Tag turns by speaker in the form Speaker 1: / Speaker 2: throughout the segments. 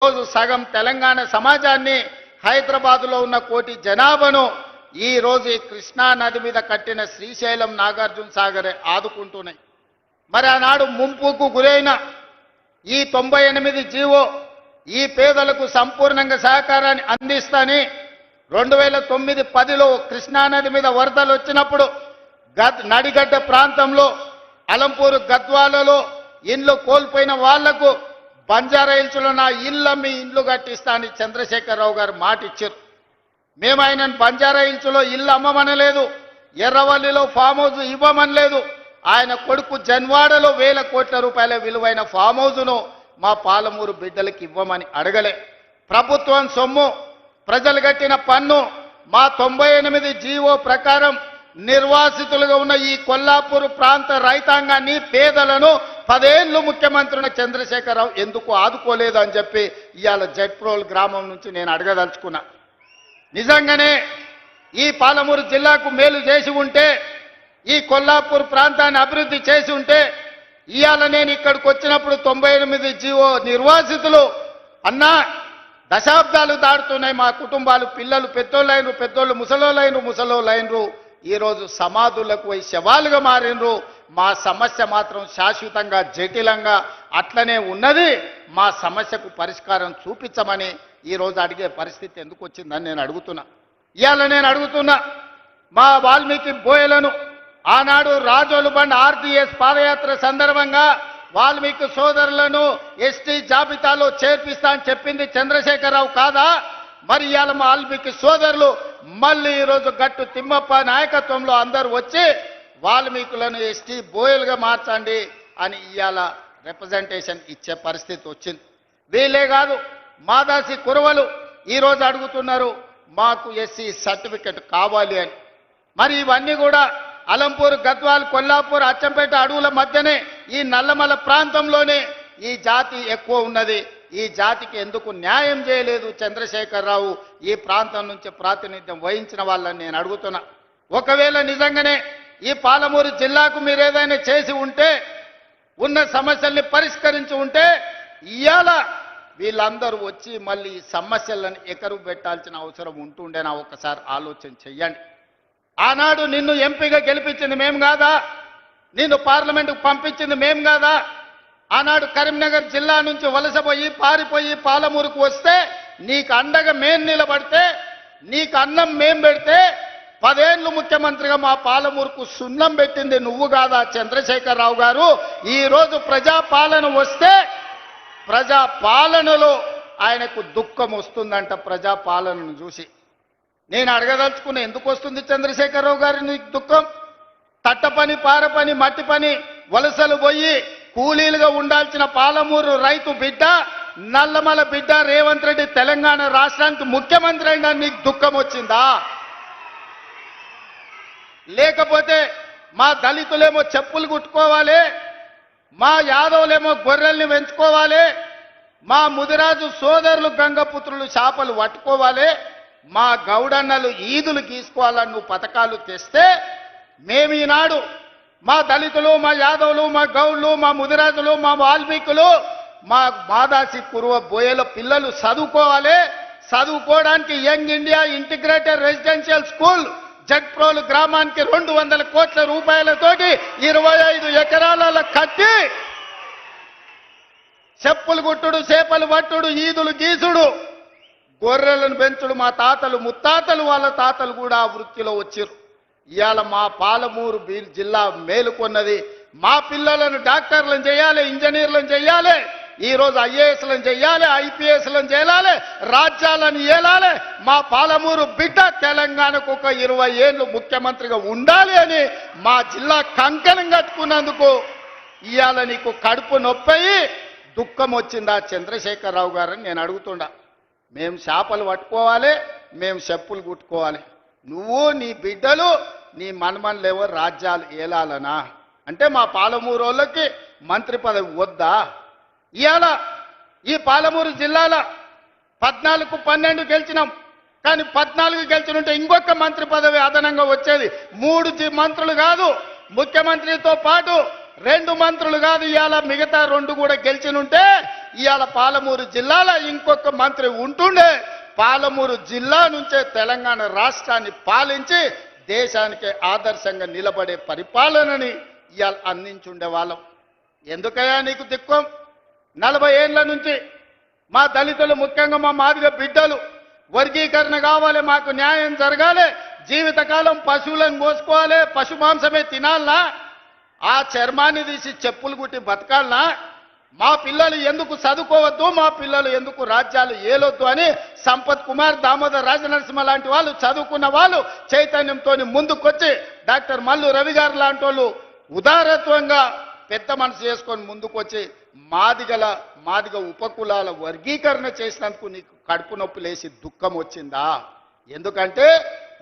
Speaker 1: రోజు సగం తెలంగాణ సమాజాన్ని హైదరాబాదులో ఉన్న కోటి జనాభాను ఈ రోజు ఈ కృష్ణా నది మీద కట్టిన శ్రీశైలం నాగార్జున సాగరే ఆదుకుంటున్నాయి. మరి ఆనాడు ముంపుకు గురైన ఈ 98 జీవో ఈ పేదలకు సంపూర్ణంగా సహకారాన్ని అందిస్తాని 2009-10లో కృష్ణా నది మీద వరదలు వచ్చినప్పుడు నడిగడ్డ ప్రాంతంలో అలంపూరు గద్వాలలో ఇండ్లు కోల్పోయిన వాళ్లకు బంజారా హిల్స్లో నా ఇళ్ళమ్మి ఇండ్లు కట్టిస్తానని చంద్రశేఖరరావు గారు మాట ఇచ్చారు. మేము ఆయనను బంజారా హిల్స్లో ఇల్లు అమ్మమనలేదు, ఎర్రవల్లిలో ఫామ్ హౌస్ ఇవ్వమనలేదు. ఆయన కొడుకు జన్వాడలో 1000 కోట్ల రూపాయల విలువైన ఫామ్ హౌస్ను మా పాలమూరు బిడ్డలకు ఇవ్వమని అడగలే. ప్రభుత్వం సొమ్ము, ప్రజలు కట్టిన పన్ను మా 98 జీవో ప్రకారం నిర్వాసితులుగా ఉన్న ఈ కొల్లాపూర్ ప్రాంత రైతాంగాన్ని పేదలను 10 ఏళ్ళు ముఖ్యమంత్రి చంద్రశేఖరరావు ఎందుకు ఆదుకోలేదు అని చెప్పి ఇవాళ జట్ప్రోల్ గ్రామం నుంచి నేను అడగదలుచుకున్నా. నిజంగానే ఈ పాలమూరు జిల్లాకు మేలు చేసి ఉంటే, ఈ కొల్లాపూర్ ప్రాంతాన్ని అభివృద్ధి చేసి ఉంటే ఇవాళ నేను ఇక్కడికి వచ్చినప్పుడు 98 జీవో నిర్వాసితులు అన్నా దశాబ్దాలు దాటుతున్నాయి, మా కుటుంబాలు పిల్లలు పెద్దోళ్ళైనరు, పెద్దోళ్ళు ముసలోళ్ళైనరు, ఈరోజు సమాధులకు పోయి శవాలుగా మారినరు. మా సమస్య మాత్రం శాశ్వతంగా జటిలంగా అట్లనే ఉన్నది. మా సమస్యకు పరిష్కారం చూపించమని ఈరోజు అడిగే పరిస్థితి ఎందుకు వచ్చిందని నేను అడుగుతున్నా. ఇవాళ నేను అడుగుతున్నా, మా వాల్మీకి బోయలను ఆనాడు రాజోలు బండ్ ఆర్డీఎస్ పాదయాత్ర సందర్భంగా వాల్మీకి సోదరులను ఎస్టీ జాబితాలో చేర్పిస్తా అని చెప్పింది చంద్రశేఖరరావు కాదా? మరి ఇవాళ మా వాల్మీకి సోదరులు మళ్ళీ ఈరోజు గట్టు తిమ్మప్ప నాయకత్వంలో అందరూ వచ్చి వాల్మీకులను ఎస్టీ బోయలుగా మార్చండి అని ఇవాళ రిప్రజెంటేషన్ ఇచ్చే పరిస్థితి వచ్చింది. వీళ్ళే కాదు, మాదాసి కురవలు ఈరోజు అడుగుతున్నారు మాకు ఎస్సీ సర్టిఫికెట్ కావాలి అని. మరి ఇవన్నీ కూడా అలంపూర్, గద్వాల్, కొల్లాపూర్, అచ్చంపేట అడవుల మధ్యనే ఈ నల్లమల ప్రాంతంలోనే ఈ జాతి ఎక్కువ ఉన్నది. ఈ జాతికి ఎందుకు న్యాయం చేయలేదు చంద్రశేఖరరావు? ఈ ప్రాంతం నుంచి ప్రాతినిధ్యం వహించిన వాళ్ళని నేను అడుగుతున్నా. ఒకవేళ నిజంగానే ఈ పాలమూరు జిల్లాకు మీరు ఏదైనా చేసి ఉంటే, ఉన్న సమస్యల్ని పరిష్కరించి ఉంటే ఇవాళ వీళ్ళందరూ వచ్చి మళ్ళీ ఈ సమస్యలను ఎకరు పెట్టాల్సిన అవసరం ఉంటుండేనా? ఒకసారి ఆలోచన చెయ్యండి. ఆనాడు నిన్ను ఎంపీగా గెలిపించింది మేం కాదా? నిన్ను పార్లమెంటుకు పంపించింది మేం కాదా? ఆనాడు కరీంనగర్ జిల్లా నుంచి వలసపోయి పారిపోయి పాలమూరుకు వస్తే నీకు అండగా మేం నిలబడితే, నీకు అన్నం మేం పెడితే 10 ఏళ్ళు ముఖ్యమంత్రిగా మా పాలమూరుకు సున్నం పెట్టింది నువ్వు కాదా చంద్రశేఖరరావు గారు? ఈరోజు ప్రజాపాలన వస్తే ప్రజాపాలనలో ఆయనకు దుఃఖం వస్తుందంట. ప్రజాపాలనను చూసి నేను అడగదలుచుకున్నా, ఎందుకు వస్తుంది చంద్రశేఖరరావు గారి నీకు దుఃఖం? తట్ట పని, పార పని, మట్టి పని వలసలు పోయి కూలీలుగా ఉండాల్సిన పాలమూరు రైతు బిడ్డ, నల్లమల బిడ్డ రేవంత్ రెడ్డి తెలంగాణ రాష్ట్రానికి ముఖ్యమంత్రి అయినా నీకు దుఃఖం వచ్చిందా? లేకపోతే మా దళితులేమో చెప్పులు కుట్టుకోవాలి, మా యాదవులేమో గొర్రెల్ని పెంచుకోవాలి, మా ముదిరాజు సోదరులు గంగపుత్రులు చేపలు పట్టుకోవాలి, మా గౌడన్నలు ఈదులు గీసుకోవాలని నువ్వు పథకాలు తెస్తే మేము ఈనాడు మా దళితులు, మా యాదవులు, మా గౌళ్ళు, మా ముదిరాజులు, మా వాల్మీకులు, మా మాదాసి పూర్వ బోయల పిల్లలు చదువుకోవాలి. చదువుకోవడానికి young India integrated residential school Jatprolu గ్రామానికి 200 కోట్ల రూపాయలతోటి 25 ఎకరాల కట్టి చెప్పులు గుట్టుడు, చేపలు పట్టుడు, ఈదులు గీసుడు, గొర్రెలను పెంచుడు మా తాతలు ముత్తాతలు వాళ్ళ తాతలు కూడా ఆ వృత్తిలో వచ్చారు. ఇవాళ మా పాలమూరు జిల్లా మేలుకొన్నది. మా పిల్లలను డాక్టర్లను చేయాలి, ఇంజనీర్లను చేయాలి, ఈరోజు ఐఏఎస్లను చేయాలి, ఐపీఎస్లను చేయాలి, రాజ్యాలను ఏలాలి. మా పాలమూరు బిడ్డ తెలంగాణకు ఒక 20 ఏళ్ళు ముఖ్యమంత్రిగా ఉండాలి అని మా జిల్లా కంకణం కట్టుకున్నందుకు ఇవాళ నీకు కడుపు నొప్పయి దుఃఖం వచ్చిందా చంద్రశేఖరరావు గారని నేను అడుగుతుండా. మేము చేపలు పట్టుకోవాలి, మేము చెప్పులు కుట్టుకోవాలి, నువ్వు నీ బిడ్డలు నీ మనమన్లేవో రాజ్యాలు ఏలాలనా? అంటే మా పాలమూరు వాళ్ళకి మంత్రి పదవి వద్దా? ఇవాళ ఈ పాలమూరు జిల్లాలో 14-12 గెలిచినాం, కానీ 14 గెలిచినుంటే ఇంకొక మంత్రి పదవి అదనంగా వచ్చేది. 3 మంత్రులు కాదు, ముఖ్యమంత్రితో పాటు 2 మంత్రులు కాదు, ఇవాళ మిగతా 2 కూడా గెలిచినుంటే ఇవాళ పాలమూరు జిల్లాలో ఇంకొక మంత్రి ఉంటుండే. పాలమూరు జిల్లా నుంచే తెలంగాణ రాష్ట్రాన్ని పాలించి దేశానికి ఆదర్శంగా నిలబడే పరిపాలనని ఇవాళ అందించుండే వాళ్ళం. ఎందుకయ్యా నీకు దిక్కం? 40 ఏళ్ల నుంచి మా దళితులు, ముఖ్యంగా మా మాదిగ బిడ్డలు వర్గీకరణ కావాలి, మాకు న్యాయం జరగాలి, జీవితకాలం పశువులను మోసుకోవాలి, పశు మాంసమే తినాలనా, ఆ చర్మాన్ని తీసి చెప్పులు కుట్టి బతకాలనా, మా పిల్లలు ఎందుకు చదువుకోవద్దు, మా పిల్లలు ఎందుకు రాజ్యాలు ఏలొద్దు అని సంపత్ కుమార్, దామోదర్ రాజనరసింహ లాంటి వాళ్ళు, చదువుకున్న వాళ్ళు చైతన్యంతో ముందుకొచ్చి డాక్టర్ మల్లు రవి గారు లాంటి వాళ్ళు ఉదారత్వంగా పెద్ద మనసు చేసుకొని ముందుకొచ్చి మాదిగ ఉపకులాల వర్గీకరణ చేసినందుకు నీకు కడుపు నొప్పి లేసి దుఃఖం వచ్చిందా? ఎందుకంటే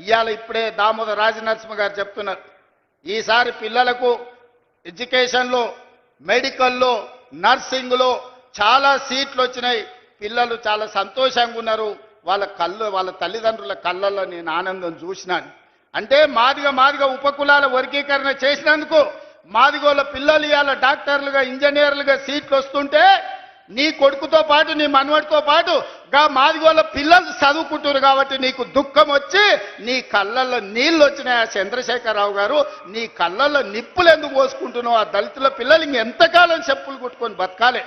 Speaker 1: ఇవాళ ఇప్పుడే దామోదర్ రాజనరసింహ గారు చెప్తున్నారు, ఈసారి పిల్లలకు ఎడ్యుకేషన్లో, మెడికల్లో, నర్సింగ్లో చాలా సీట్లు వచ్చినాయి. పిల్లలు చాలా సంతోషంగా ఉన్నారు. వాళ్ళ తల్లిదండ్రుల కళ్ళల్లో నేను ఆనందం చూసినాను. అంటే మాదిగ ఉపకులాల వర్గీకరణ చేసినందుకు మాదిగోళ్ళ పిల్లలు ఇవాళ డాక్టర్లుగా, ఇంజనీర్లుగా సీట్లు వస్తుంటే నీ కొడుకుతో పాటు, నీ మనవడితో పాటు మాదిగోళ్ళ పిల్లలు చదువుకుంటున్నారు కాబట్టి నీకు దుఃఖం వచ్చి నీ కళ్ళల్లో నీళ్ళు వచ్చినాయి. చంద్రశేఖరరావు గారు, నీ కళ్ళల్లో నిప్పులు ఎందుకు పోసుకుంటున్నావు? ఆ దళితుల పిల్లలు ఇంకెంతకాలం చెప్పులు కుట్టుకొని బతకాలి?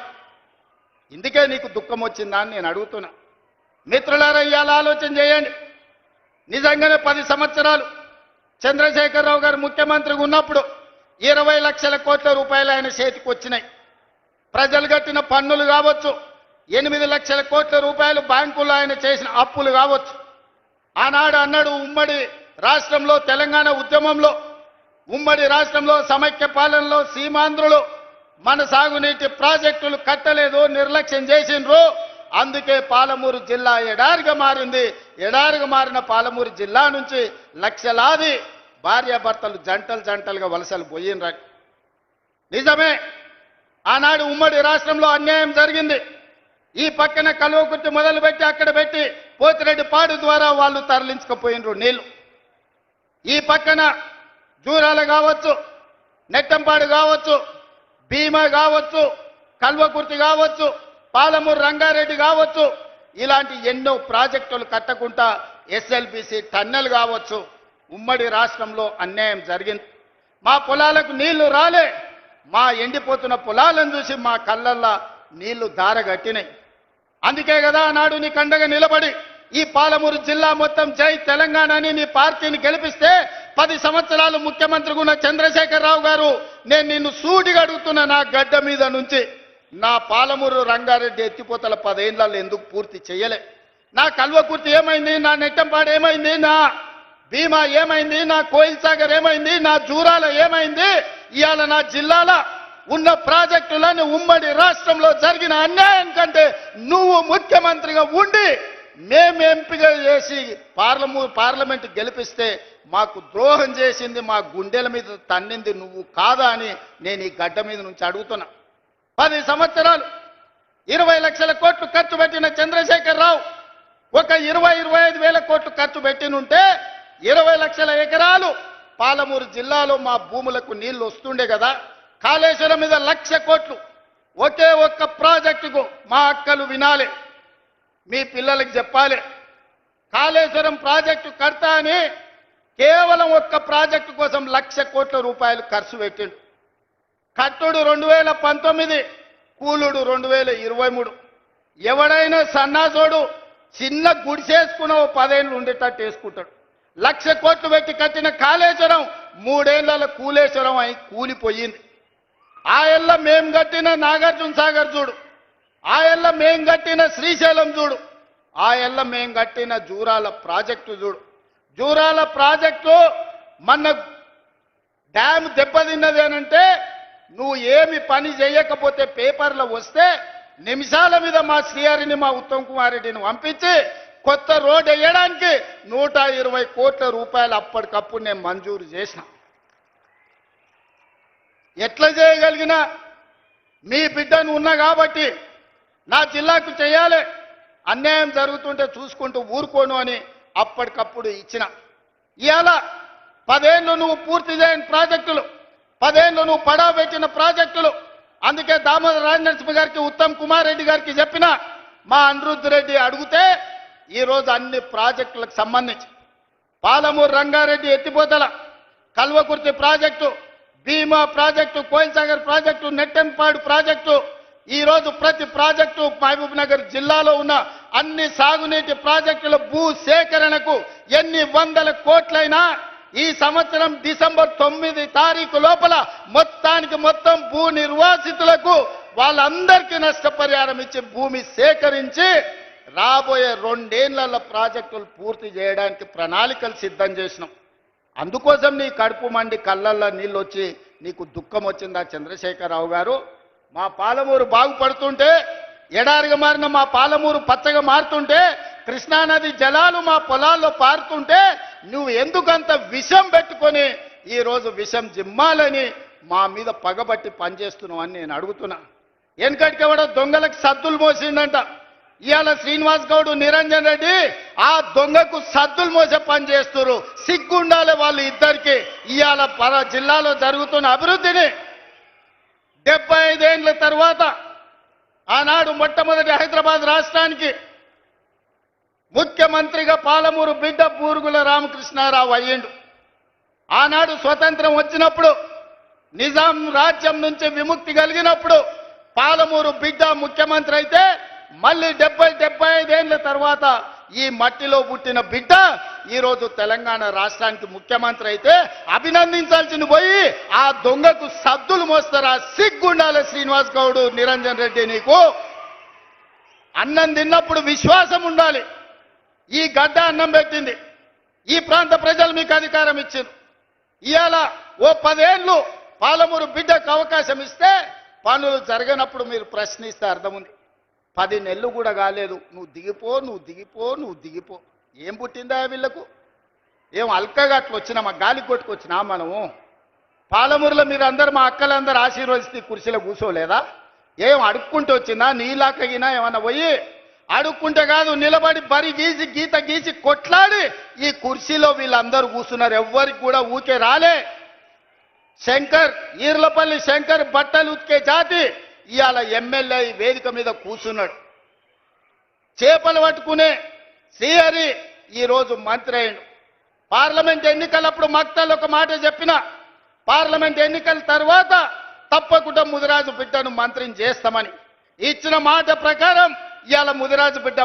Speaker 1: ఇందుకే నీకు దుఃఖం వచ్చిందా అని నేను అడుగుతున్నా. మిత్రులారా, ఇవాళ ఆలోచన చేయండి. నిజంగానే 10 సంవత్సరాలు చంద్రశేఖరరావు గారు ముఖ్యమంత్రిగా ఉన్నప్పుడు 20 లక్షల కోట్ల రూపాయలు ఆయన చేతికి వచ్చినాయి. ప్రజలు కట్టిన పన్నులు కావచ్చు, 8 లక్షల కోట్ల రూపాయలు బ్యాంకుల్లో ఆయన చేసిన అప్పులు కావచ్చు. ఆనాడు అన్నాడు, ఉమ్మడి రాష్ట్రంలో, తెలంగాణ ఉద్యమంలో, ఉమ్మడి రాష్ట్రంలో సమైక్య పాలనలో సీమాంధ్రులు మన సాగునీటి ప్రాజెక్టులు కట్టలేదు, నిర్లక్ష్యం చేసిండ్రు, అందుకే పాలమూరు జిల్లా ఎడారిగా మారింది. ఎడారిగా మారిన పాలమూరు జిల్లా నుంచి లక్షలాది భార్యాభర్తలు జంటలుగా వలసలు పోయినరు. నిజమే, ఆనాడు ఉమ్మడి రాష్ట్రంలో అన్యాయం జరిగింది. ఈ పక్కన కల్వకుర్తి మొదలుపెట్టి అక్కడ పెట్టి పోతిరెడ్డిపాడు ద్వారా వాళ్ళు తరలించకపోయినరు నీళ్లు. ఈ పక్కన జూరాల కావచ్చు, నెట్టంపాడు కావచ్చు, భీమా కావచ్చు, కల్వకుర్తి కావచ్చు, పాలమూరు రంగారెడ్డి కావచ్చు, ఇలాంటి ఎన్నో ప్రాజెక్టులు కట్టకుండా ఎస్ఎల్బిసి టన్నెల్ కావచ్చు, ఉమ్మడి రాష్ట్రంలో అన్యాయం జరిగింది. మా పొలాలకు నీళ్లు రాలే. మా ఎండిపోతున్న పొలాలను చూసి మా కళ్ళల్లో నీళ్లు దారగట్టినాయి. అందుకే కదా నాడు నీ కండగా నిలబడి ఈ పాలమూరు జిల్లా మొత్తం జై తెలంగాణ అని నీ పార్టీని గెలిపిస్తే 10 సంవత్సరాలు ముఖ్యమంత్రిగా ఉన్న చంద్రశేఖరరావు గారు, నేను నిన్ను సూటిగా అడుగుతున్నా, నా గడ్డ మీద నుంచి నా పాలమూరు రంగారెడ్డి ఎత్తిపోతల 10 ఏళ్లలో ఎందుకు పూర్తి చేయలే? నా కల్వకుర్తి ఏమైంది? నా నెట్టంపాడు ఏమైంది? నా భీమా ఏమైంది? నా కోయిల్ సాగర్ ఏమైంది? నా జూరాల ఏమైంది? ఇవాళ నా జిల్లాలో ఉన్న ప్రాజెక్టులను ఉమ్మడి రాష్ట్రంలో జరిగిన అన్యాయం కంటే నువ్వు ముఖ్యమంత్రిగా ఉండి మేము ఎంపిక చేసి పార్లమెంట్ గెలిపిస్తే మాకు ద్రోహం చేసింది, మా గుండెల మీద తన్నింది నువ్వు కాదా అని నేను ఈ గడ్డ మీద నుంచి అడుగుతున్నా. 10 సంవత్సరాలు 20 లక్షల కోట్లు ఖర్చు పెట్టిన చంద్రశేఖరరావు ఒక 20-25 వేల కోట్లు ఖర్చు పెట్టినుంటే 20 లక్షల ఎకరాలు పాలమూరు జిల్లాలో మా భూములకు నీళ్లు వస్తుండే కదా. కాళేశ్వరం మీద 1,00,000 కోట్లు ఒకే ఒక్క ప్రాజెక్టుకు మా అక్కలు వినాలి, మీ పిల్లలకు చెప్పాలి. కాళేశ్వరం ప్రాజెక్టు కడతా అని కేవలం ఒక్క ప్రాజెక్టు కోసం 1,00,000 కోట్ల రూపాయలు ఖర్చు పెట్టిండు. కట్టుడు 2019, కూలుడు 2023. ఎవడైనా సన్నాసోడు చిన్న గుడిసేసుకున్న 10 ఏళ్ళు ఉండేటట్టు వేసుకుంటాడు. 1,00,000 కోట్లు పెట్టి కట్టిన కాళేశ్వరం 3 ఏళ్ల కూలేశ్వరం అయి కూలిపోయింది. ఆ ఏళ్ళ మేం కట్టిన నాగార్జున సాగర్ చూడు, ఆ ఏళ్ళ మేం కట్టిన శ్రీశైలం చూడు, ఆ ఏళ్ళ మేం కట్టిన జూరాల ప్రాజెక్టు చూడు. జూరాల ప్రాజెక్టు మన డ్యామ్ దెబ్బతిన్నది అనంటే నువ్వు ఏమి పని చేయకపోతే పేపర్లో వస్తే నిమిషాల మీద మా శ్రీహరిని, మా ఉత్తమ్ కుమార్ రెడ్డిని పంపించి కొత్త రోడ్ వేయడానికి 120 కోట్ల రూపాయలు అప్పటికప్పుడు నేను మంజూరు చేసిన. ఎట్లా చేయగలిగినా మీ బిడ్డను ఉన్నా కాబట్టి నా జిల్లాకు చేయాలి, అన్యాయం జరుగుతుంటే చూసుకుంటూ ఊరుకోను అని అప్పటికప్పుడు ఇచ్చిన. ఇవాళ 10 ఏళ్ళు నువ్వు పూర్తి చేయని ప్రాజెక్టులు 10 ఏళ్ళు నువ్వు పడా పెట్టిన ప్రాజెక్టులు. అందుకే దామోదర రాజనరసింహ గారికి, ఉత్తమ్ కుమార్ రెడ్డి గారికి చెప్పిన, మా అనిరుద్ధ్ రెడ్డి అడిగితే ఈరోజు అన్ని ప్రాజెక్టులకు సంబంధించి పాలమూరు రంగారెడ్డి ఎత్తిపోతల, Kalwakurthy project, Bhima project, Koilsagar project, Nettempadu project, ఈ రోజు ప్రతి ప్రాజెక్టు మహబూబ్ నగర్ జిల్లాలో ఉన్న అన్ని సాగునీటి ప్రాజెక్టుల భూ సేకరణకు ఎన్ని వందల కోట్లైనా ఈ సంవత్సరం డిసెంబర్ 9 తారీఖు లోపల మొత్తానికి మొత్తం భూ నిర్వాసితులకు వాళ్ళందరికీ నష్టపరిహారం ఇచ్చి భూమి సేకరించి రాబోయే 2 ఏళ్ల ప్రాజెక్టులు పూర్తి చేయడానికి ప్రణాళికలు సిద్ధం చేసినాం. అందుకోసం నీ కడుపు మండి కళ్ళల్లో నీళ్ళు వచ్చి నీకు దుఃఖం వచ్చిందా చంద్రశేఖరరావు గారు? మా పాలమూరు బాగుపడుతుంటే, ఎడారిగా మారిన మా పాలమూరు పచ్చగా మారుతుంటే, కృష్ణానది జలాలు మా పొలాల్లో పారుతుంటే నువ్వు ఎందుకంత విషం పెట్టుకొని ఈరోజు విషం జిమ్మాలని మా మీద పగబట్టి పనిచేస్తున్నావు అని నేను అడుగుతున్నా. వెనకటికి ఎవడో దొంగలకు సద్దులు మోసిందంట. ఇవాళ శ్రీనివాస్ గౌడ్, నిరంజన్ రెడ్డి ఆ దొంగకు సద్దులు మోసే పని చేస్తున్నారు. సిగ్గుండాలి వాళ్ళు ఇద్దరికి. ఇవాళ జిల్లాలో జరుగుతున్న అభివృద్ధిని 75 ఏళ్ల తర్వాత ఆనాడు మొట్టమొదటి హైదరాబాద్ రాష్ట్రానికి ముఖ్యమంత్రిగా పాలమూరు బిడ్డ బూరుగుల రామకృష్ణారావు అయ్యిండు. ఆనాడు స్వతంత్రం వచ్చినప్పుడు, నిజాం రాజ్యం నుంచి విముక్తి కలిగినప్పుడు పాలమూరు బిడ్డ ముఖ్యమంత్రి అయితే, మళ్ళీ 75 ఏళ్ల తర్వాత ఈ మట్టిలో పుట్టిన బిడ్డ ఈరోజు తెలంగాణ రాష్ట్రానికి ముఖ్యమంత్రి అయితే అభినందించాల్సింది పోయి ఆ దొంగకు సద్దులు మోస్తారా? సిగ్గుండాలి శ్రీనివాస్ గౌడ్, నిరంజన్ రెడ్డి. నీకు అన్నం తిన్నప్పుడు విశ్వాసం ఉండాలి. ఈ గడ్డ అన్నం పెట్టింది, ఈ ప్రాంత ప్రజలు మీకు అధికారం ఇచ్చింది. ఇవాళ ఓ 10 ఏళ్ళు పాలమూరు బిడ్డకు అవకాశం ఇస్తే పనులు జరగనప్పుడు మీరు ప్రశ్నిస్తే అర్థం ఉంది. 10 నెలలు కూడా కాలేదు, నువ్వు దిగిపో, నువ్వు దిగిపో, నువ్వు దిగిపో. ఏం పుట్టిందా వీళ్ళకు? ఏం అల్కగా అట్లా వచ్చినామా? గాలి కొట్టుకొచ్చినా మనము? పాలమూరులో మీరు అందరు, మా అక్కలందరూ ఆశీర్వదిస్తే కుర్చీలో కూర్చోలేదా? ఏం అడుక్కుంటూ వచ్చిందా? నీలాకగినా ఏమన్నా పోయి అడుక్కుంటే కాదు, నిలబడి బరి గీసి గీత గీసి కొట్లాడి ఈ కుర్చీలో వీళ్ళందరూ కూర్చున్నారు. ఎవ్వరికి కూడా ఊకే రాలే. శంకర్, ఈర్లపల్లి శంకర్ బట్టలు ఉతికే జాతి ఇవాళ ఎమ్మెల్యే వేదిక మీద కూర్చున్నాడు. చేపలు పట్టుకునే శ్రీహరి ఈరోజు మంత్రి అయ్యాడు. పార్లమెంట్ ఎన్నికలప్పుడు మక్తల్ ఒక మాట చెప్పిన, పార్లమెంట్ ఎన్నికల తర్వాత తప్పకుండా ముదిరాజు బిడ్డను మంత్రిని చేస్తామని ఇచ్చిన మాట ప్రకారం ఇవాళ ముదిరాజు బిడ్డ